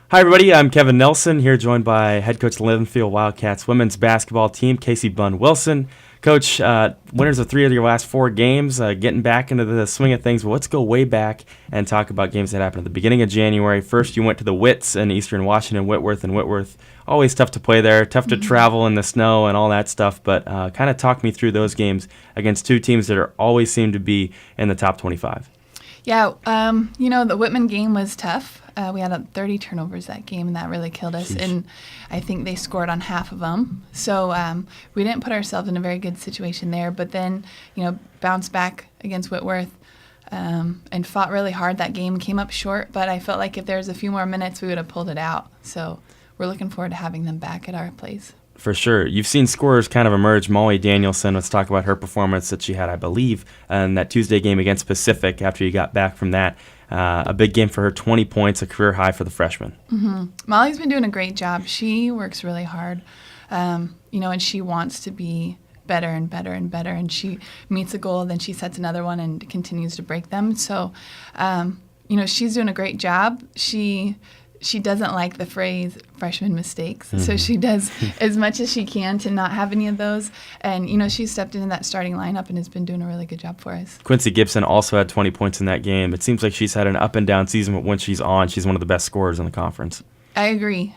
Hi, everybody. I'm Kevin Nelson here, joined by head coach of the Linfield Wildcats women's basketball team, Casey Bunn-Wilson. Coach, winners of 3 of your last 4 games, getting back into the swing of things. Well, let's go way back and talk about games that happened at the beginning of January. First, you went to the Wits in Eastern Washington, Whitworth, always tough to play there, tough to travel in the snow and all that stuff. But kind of talk me through those games against 2 teams that always seem to be in the top 25. Yeah, the Whitman game was tough. We had 30 turnovers that game, and that really killed us. Sheesh. And I think they scored on half of them. So we didn't put ourselves in a very good situation there. But then, bounced back against Whitworth and fought really hard that game. Came up short, but I felt like if there was a few more minutes, we would have pulled it out. So we're looking forward to having them back at our place. For sure. You've seen scorers kind of emerge. Molly Danielson, let's talk about her performance that she had, I believe, in that Tuesday game against Pacific after you got back from that. A big game for her, 20 points, a career high for the freshman. Mm-hmm. Molly's been doing a great job. She works really hard, and she wants to be better and better and better, and she meets a goal, then she sets another one and continues to break them. So, she's doing a great job. She doesn't like the phrase freshman mistakes, so she does as much as she can to not have any of those. And, she stepped into that starting lineup and has been doing a really good job for us. Quincy Gibson also had 20 points in that game. It seems like she's had an up-and-down season, but when she's on, she's one of the best scorers in the conference. I agree.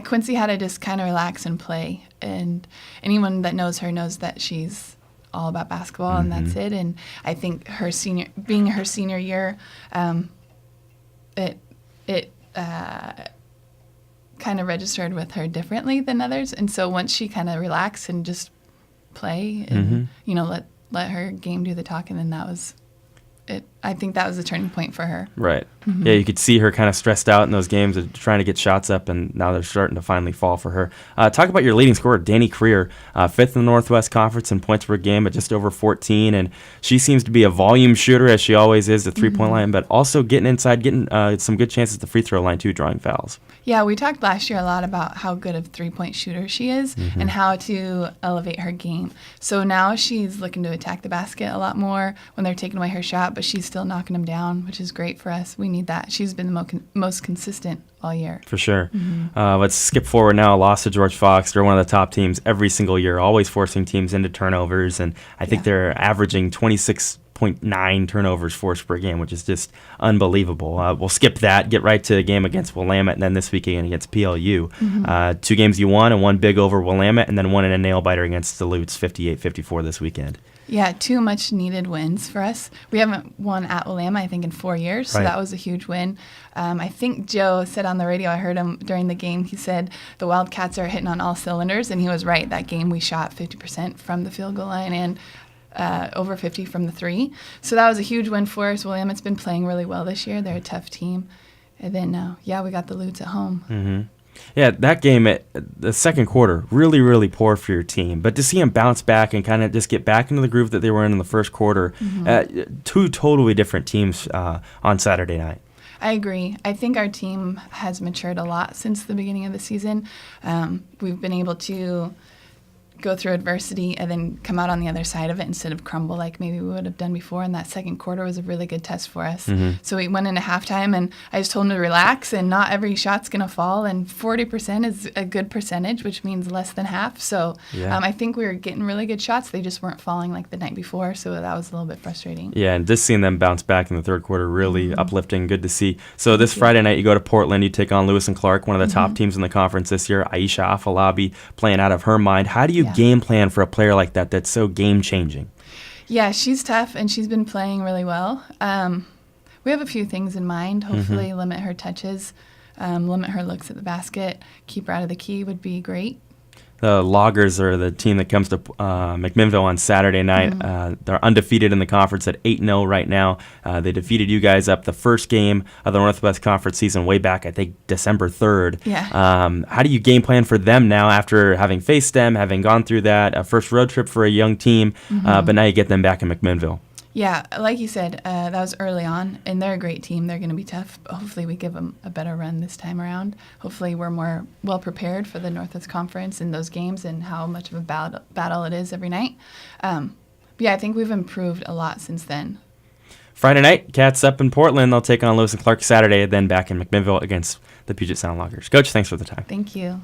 Quincy had to just kind of relax and play. And anyone that knows her knows that she's all about basketball, and that's it. And I think being her senior year, it kind of registered with her differently than others. And so once she kind of relaxed and just play and, let her game do the talking, then that was it. I think that was the turning point for her. Right. Yeah, you could see her kind of stressed out in those games and trying to get shots up, and now they're starting to finally fall for her. Talk about your leading scorer, Danny Creer, 5th in the Northwest Conference in points per game at just over 14, and she seems to be a volume shooter, as she always is, the three-point line, but also getting inside, getting some good chances at the free throw line, too, drawing fouls. Yeah, we talked last year a lot about how good of a three-point shooter she is and how to elevate her game. So now she's looking to attack the basket a lot more when they're taking away her shot, but she's still knocking them down, which is great for us. We need that. She's been the most consistent all year. For sure. Let's skip forward now. A loss to George Fox. They're one of the top teams every single year, always forcing teams into turnovers, and I think they're averaging 26.9 turnovers forced per game, which is just unbelievable. We'll skip that, get right to the game against Willamette, and then this weekend against PLU. 2 games you won, and one big over Willamette, and then one in a nail-biter against Duluth's 58-54 this weekend. Yeah, 2 much-needed wins for us. We haven't won at Willamette, I think, in 4 years, so that was a huge win. I think Joe said on the radio, I heard him during the game, he said the Wildcats are hitting on all cylinders, and he was right. That game we shot 50% from the field goal line and over 50 from the 3. So that was a huge win for us. Willamette's been playing really well this year. They're a tough team. And then, we got the Lutes at home. Yeah, that game, the second quarter, really, really poor for your team. But to see them bounce back and kind of just get back into the groove that they were in the first quarter, 2 totally different teams on Saturday night. I agree. I think our team has matured a lot since the beginning of the season. We've been able to go through adversity and then come out on the other side of it instead of crumble like maybe we would have done before. And that second quarter was a really good test for us. So we went into halftime, and I just told them to relax, and not every shot's going to fall. And 40% is a good percentage, which means less than half. So I think we were getting really good shots. They just weren't falling like the night before. So that was a little bit frustrating. Yeah, and just seeing them bounce back in the third quarter, really uplifting, good to see. So this Friday night, you go to Portland, you take on Lewis and Clark, one of the top teams in the conference this year. Aisha Afalabi playing out of her mind. How do you game plan for a player like that that's so game-changing? Yeah, she's tough, and she's been playing really well. We have a few things in mind. Hopefully limit her touches, limit her looks at the basket, keep her out of the key would be great. The Loggers are the team that comes to McMinnville on Saturday night. They're undefeated in the conference at 8-0 right now. They defeated you guys up the first game of the Northwest Conference season way back, I think, December 3rd. How do you game plan for them now after having faced them, having gone through that, a first road trip for a young team, but now you get them back in McMinnville? Yeah, like you said, that was early on, and they're a great team. They're going to be tough. But hopefully we give them a better run this time around. Hopefully we're more well-prepared for the Northwest Conference and those games and how much of a battle it is every night. But yeah, I think we've improved a lot since then. Friday night, Cats up in Portland. They'll take on Lewis and Clark Saturday, then back in McMinnville against the Puget Sound Loggers. Coach, thanks for the time. Thank you.